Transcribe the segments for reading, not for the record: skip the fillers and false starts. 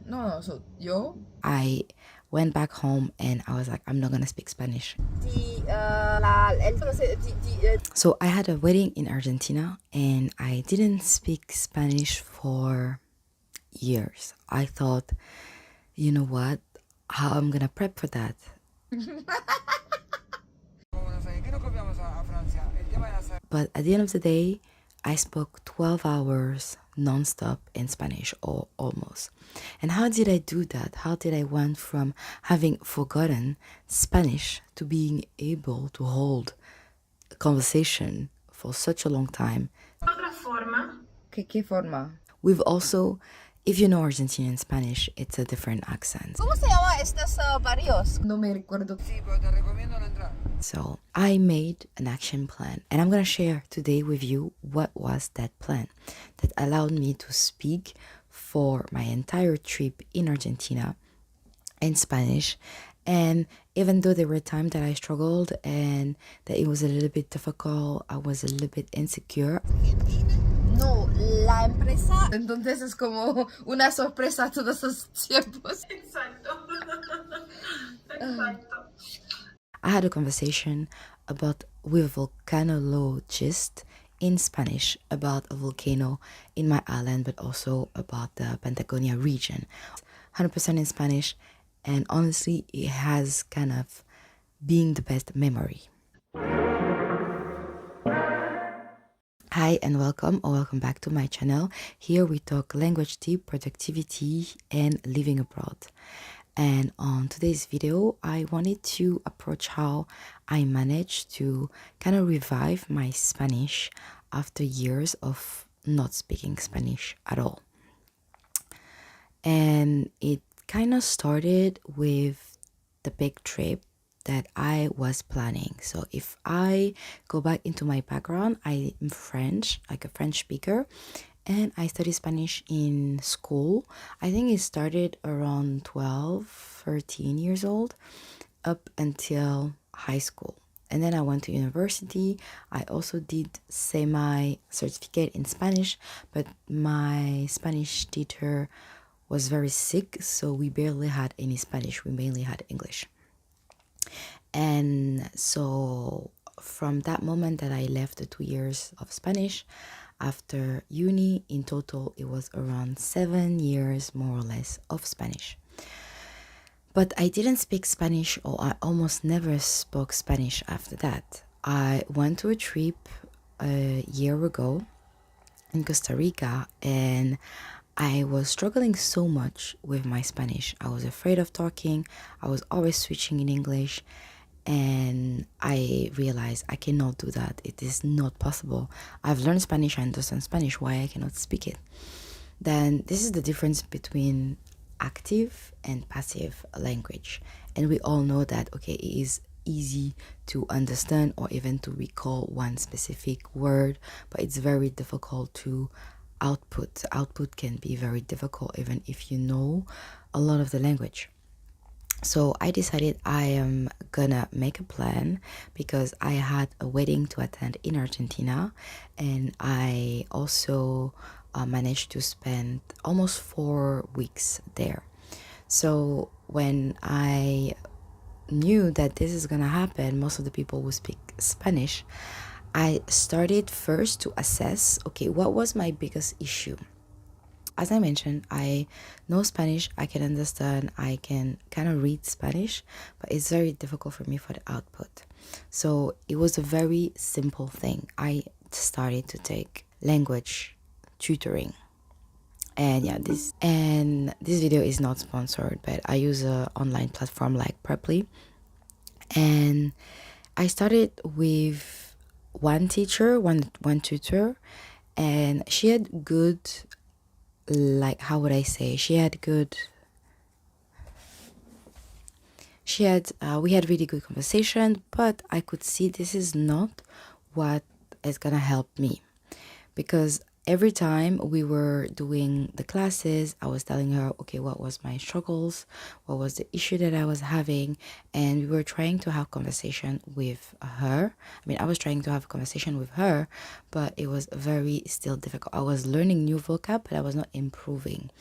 No. So yo. I went back home and I was like, I'm not gonna speak Spanish. So I had a wedding in Argentina and I didn't speak Spanish for years. I thought, you know what, how I'm gonna prep for that. But at the end of the day, I spoke 12 hours non-stop in Spanish, or almost. And how did I do that? How did I went from having forgotten Spanish to being able to hold a conversation for such a long time? Otra forma. ¿Qué forma? We've also, if you know Argentinian Spanish, it's a different accent. ¿Cómo se llama estos barrios? No me recuerdo. Sí, pero te recomiendo no entrar. So I made an action plan and I'm gonna share today with you what was that plan that allowed me to speak for my entire trip in Argentina in Spanish. And even though there were times that I struggled and that it was a little bit difficult, I was a little bit insecure. No, la empresa. Entonces es como una sorpresa todos esos tiempos. Exacto. Exacto. I had a conversation with a volcanologist in Spanish about a volcano in my island, but also about the Patagonia region. 100% in Spanish, and honestly, it has kind of been the best memory. Hi and welcome or welcome back to my channel. Here we talk language tip, productivity, and living abroad. And on today's video, I wanted to approach how I managed to kind of revive my Spanish after years of not speaking Spanish at all. And it kind of started with the big trip that I was planning. So if I go back into my background, I am French, like a French speaker, and I studied Spanish in school. I think it started around 12, 13 years old up until high school. And then I went to university. I also did semi-certificate in Spanish, but my Spanish teacher was very sick, so we barely had any Spanish. We mainly had English. And so from that moment that I left the 2 years of Spanish, after uni, in total, it was around 7 years, more or less, of Spanish. But I didn't speak Spanish, or I almost never spoke Spanish after that. I went to a trip a year ago in Costa Rica, and I was struggling so much with my Spanish. I was afraid of talking. I was always switching in English. And I realized I cannot do that. It is not possible. I've learned Spanish, I understand Spanish, why I cannot speak it? Then this is the difference between active and passive language. And we all know that, okay, it is easy to understand or even to recall one specific word, but it's very difficult to output. Output can be very difficult even if you know a lot of the language. So I decided I am gonna make a plan because I had a wedding to attend in Argentina, and I also managed to spend almost 4 weeks there. So when I knew that this is gonna happen, most of the people who speak Spanish, I started first to assess, okay, what was my biggest issue? As I mentioned, I know Spanish, I can understand, I can kind of read Spanish, but it's very difficult for me for the output. So it was a very simple thing. I started to take language tutoring. And yeah, this video is not sponsored, but I use an online platform like Preply. And I started with one teacher, one tutor, and she had good, like, how would I say, we had really good conversation, but I could see this is not what is gonna help me, because every time we were doing the classes, I was telling her, okay, what was my struggles, what was the issue that I was having, and we were trying to have conversation with her. I mean, I was trying to have a conversation with her, but it was very still difficult. I was learning new vocab, but I was not improving.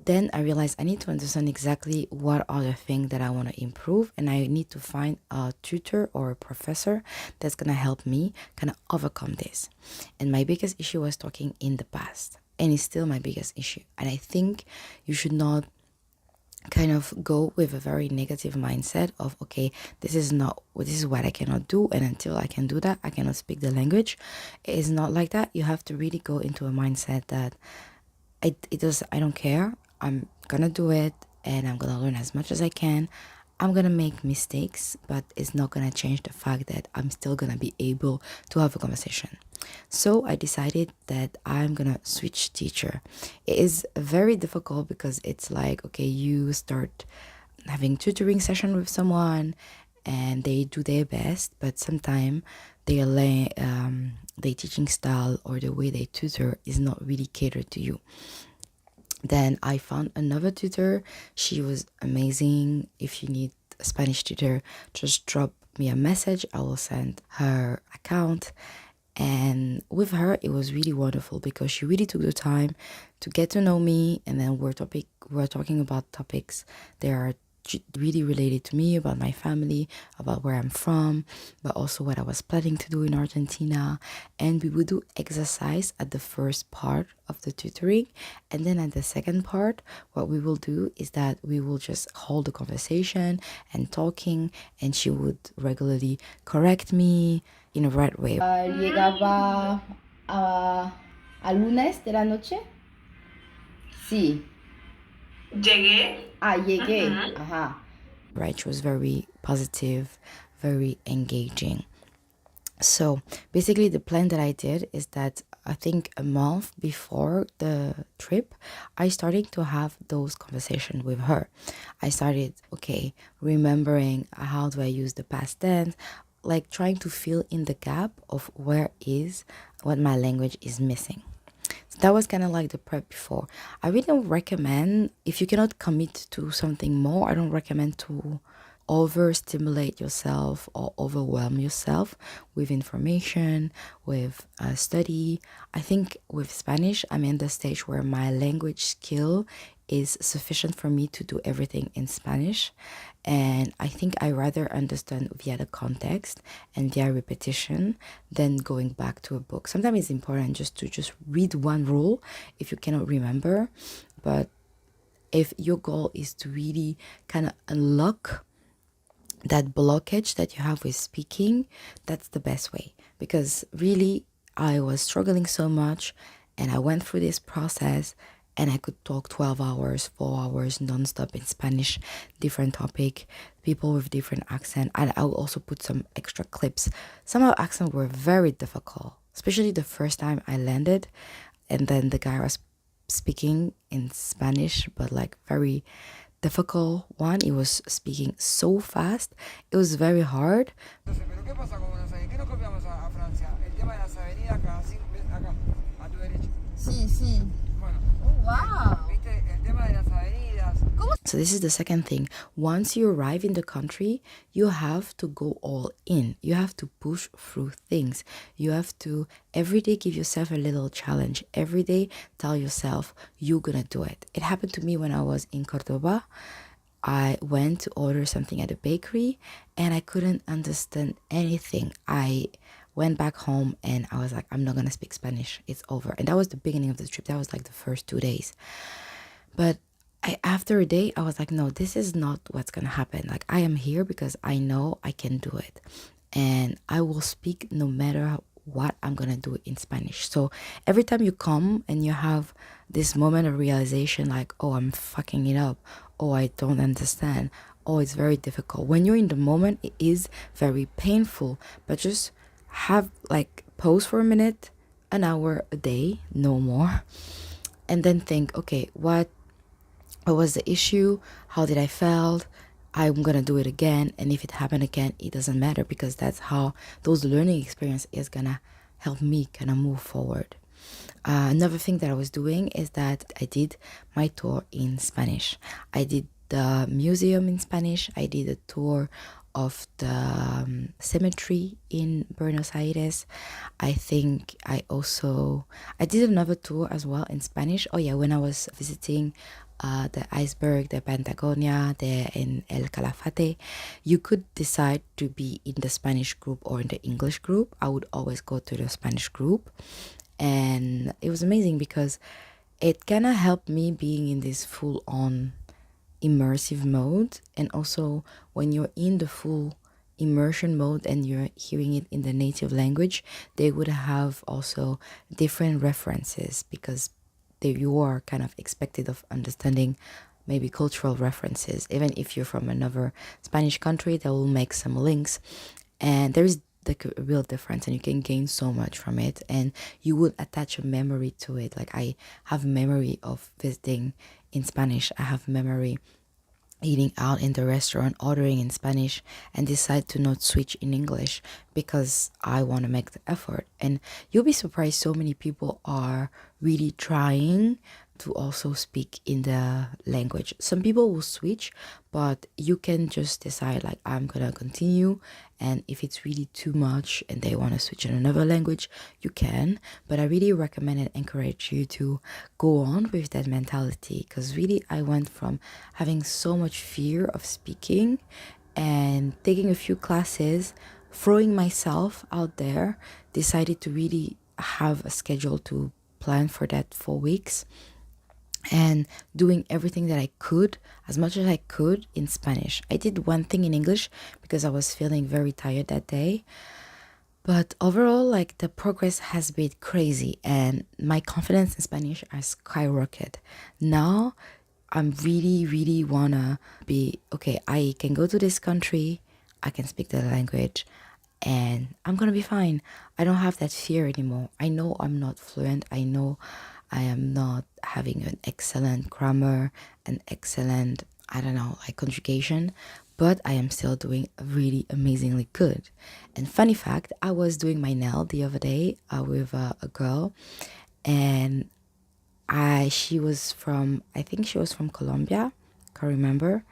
then I realized I need to understand exactly what are the things that I want to improve, and I need to find a tutor or a professor that's gonna help me kind of overcome this. And my biggest issue was talking in the past, and it's still my biggest issue. And I think you should not kind of go with a very negative mindset of, okay, this is what I cannot do, and until I can do that, I cannot speak the language. It is not like that. You have to really go into a mindset that I don't care. I'm gonna do it, and I'm gonna learn as much as I can. I'm gonna make mistakes, but it's not gonna change the fact that I'm still gonna be able to have a conversation. So I decided that I'm gonna switch teacher. It is very difficult because it's like, okay, you start having tutoring session with someone and they do their best, but sometimes their teaching style or the way they tutor is not really catered to you. Then I found another tutor. She was amazing. If you need a Spanish tutor, just drop me a message. I will send her account. And with her, it was really wonderful because she really took the time to get to know me. And then we're talking about topics that are really related to me, about my family, about where I'm from, but also what I was planning to do in Argentina. And we would do exercise at the first part of the tutoring, and then at the second part, what we will do is that we will just hold a conversation and talking, and she would regularly correct me in a right way. Llegaba a lunes de la noche. Sí. Llegué. Llegué. Ajá. Right, she was very positive, very engaging. So basically the plan that I did is that I think a month before the trip, I started to have those conversations with her. I started, okay, remembering how do I use the past tense, like trying to fill in the gap of what my language is missing. So that was kind of like the prep before. I really don't recommend, if you cannot commit to something more, I don't recommend to overstimulate yourself or overwhelm yourself with information, with study. I think with Spanish, I'm in the stage where my language skill is sufficient for me to do everything in Spanish. And I think I rather understand via the context and via repetition than going back to a book. Sometimes it's important just to read one rule if you cannot remember. But if your goal is to really kind of unlock that blockage that you have with speaking, that's the best way. Because really, I was struggling so much, and I went through this process, and I could talk 12 hours, 4 hours nonstop in Spanish, different topic, people with different accent. And I will also put some extra clips. Some of the accents were very difficult, especially the first time I landed, and then the guy was speaking in Spanish, but like very difficult one. He was speaking so fast. It was very hard. Sí, sí. Oh, wow. So this is the second thing. Once you arrive in the country, you have to go all in. You have to push through things. You have to every day give yourself a little challenge. Every day tell yourself you're gonna do it. It happened to me when I was in Cordoba. I went to order something at a bakery and I couldn't understand anything. I went back home and I was like, I'm not gonna speak Spanish. It's over. And that was the beginning of the trip. That was like the first 2 days. But after a day, I was like, no, this is not what's gonna happen. Like, I am here because I know I can do it, and I will speak no matter what I'm gonna do in Spanish. So every time you come and you have this moment of realization, like, oh, I'm fucking it up, oh, I don't understand, oh, it's very difficult. When you're in the moment, it is very painful, but just have like pause for a minute, an hour a day, no more, and then think, okay, what was the issue? How did I felt? I'm gonna do it again, and if it happened again, it doesn't matter, because that's how those learning experience is gonna help me kind of move forward. Another thing that I was doing is that I did my tour in Spanish. I did the museum in Spanish. I did a tour of the cemetery in Buenos Aires. I think I did another tour as well in Spanish. Oh yeah, when I was visiting the iceberg, the Patagonia, in El Calafate. You could decide to be in the Spanish group or in the English group. I would always go to the Spanish group. And it was amazing because it kind of helped me being in this full-on immersive mode. And also when you're in the full immersion mode and you're hearing it in the native language, they would have also different references because you are kind of expected of understanding maybe cultural references. Even if you're from another Spanish country, they will make some links, and there is like a real difference, and you can gain so much from it, and you would attach a memory to it. Like I have memory of visiting in Spanish. I have memory eating out in the restaurant, ordering in Spanish, and decide to not switch in English because I want to make the effort. And you'll be surprised, so many people are really trying to also speak in the language. Some people will switch, but you can just decide like, I'm gonna continue, and if it's really too much and they want to switch in another language, you can. But I really recommend and encourage you to go on with that mentality, because really I went from having so much fear of speaking and taking a few classes, throwing myself out there, decided to really have a schedule to plan for that 4 weeks, and doing everything that I could, as much as I could, in Spanish. I did one thing in English because I was feeling very tired that day. But overall, like, the progress has been crazy, and my confidence in Spanish has skyrocketed. Now, I'm really wanna be, okay, I can go to this country, I can speak the language, and I'm gonna be fine. I don't have that fear anymore. I know I'm not fluent. I know I am not having an excellent grammar, an excellent, I don't know, like conjugation, but I am still doing really amazingly good. And funny fact, I was doing my nail the other day with a girl, and she was from, I think she was from Colombia, can't remember.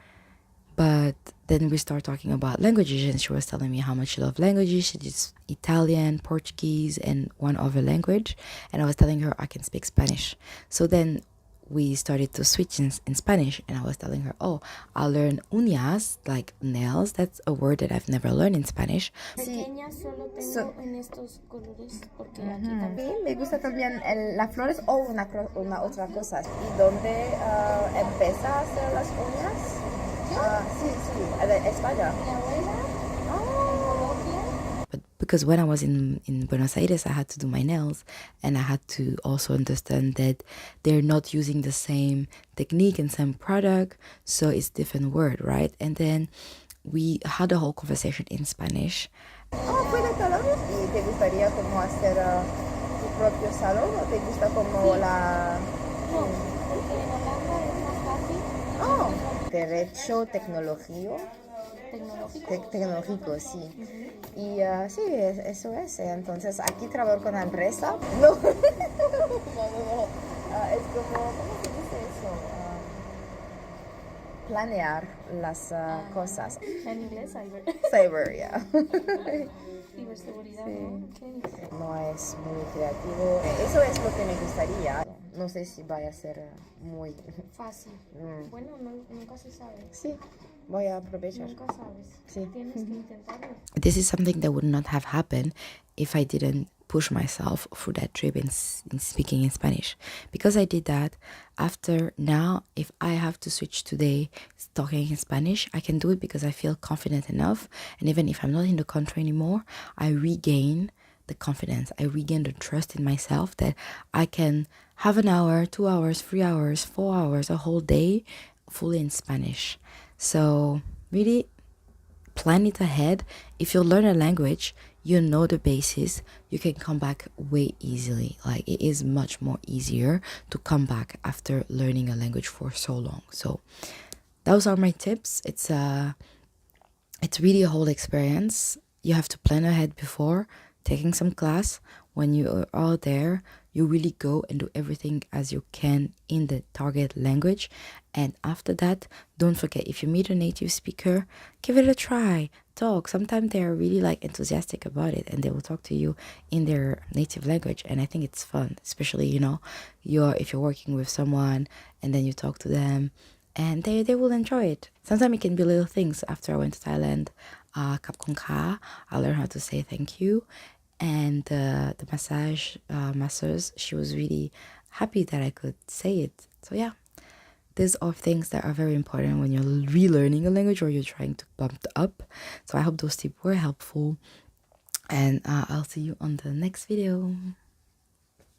But then we start talking about languages, and she was telling me how much she loved languages. She did Italian, Portuguese, and one other language. And I was telling her I can speak Spanish. So then we started to switch in Spanish, and I was telling her, oh, I'll learn uñas, like nails. That's a word that I've never learned in Spanish. Pequeñas solo tengo en estos colores porque aquí también. Sí, me gusta también las flores o una otra cosa. ¿Y dónde empieza a hacer las uñas? Sí, de España. Mi abuela en Colombia. But because when I was in Buenos Aires, I had to do my nails, and I had to also understand that they're not using the same technique and same product, so it's different word, right? And then we had a whole conversation in Spanish. ¿Fue de Colombia? ¿Y te gustaría como hacer tu propio salón o te gusta como la...? No, porque en Holanda es más fácil. Derecho tecnológico. Tecnológico, sí. Y sí, eso es. Entonces, aquí trabajo con la empresa. No. No. Es como, ¿cómo se dice eso? Planear las cosas. En inglés, cyber. Cyber, yeah. Ciberseguridad. Sí. Okay. No es muy creativo. Eso es lo que me gustaría. No sé si vaya a ser muy fácil. Bueno, nunca se sabe. Sí, voy a aprovechar. Nunca sabes. Sí. Tienes que intentarlo. This is something that would not have happened if I didn't push myself through that trip in speaking in Spanish. Because I did that, after now, if I have to switch today talking in Spanish, I can do it because I feel confident enough. And even if I'm not in the country anymore, I regain the confidence. I regain the trust in myself that I can have an hour, 2 hours, 3 hours, 4 hours, a whole day fully in Spanish. So really plan it ahead. If you learn a language, you know the basis, you can come back way easily. Like, it is much more easier to come back after learning a language for so long. So those are my tips. It's really a whole experience. You have to plan ahead before taking some class. When you are there, you really go and do everything as you can in the target language. And after that, don't forget, if you meet a native speaker, give it a try. talk, sometimes they are really like enthusiastic about it, and they will talk to you in their native language. And I think it's fun, especially, you know, if you're working with someone and then you talk to them, and they will enjoy it. Sometimes it can be little things. After I went to Thailand, Kap Kong Ka, I learned how to say thank you. And the masseuse, she was really happy that I could say it. So yeah, these are things that are very important when you're relearning a language or you're trying to bump it up. So I hope those tips were helpful, and I'll see you on the next video.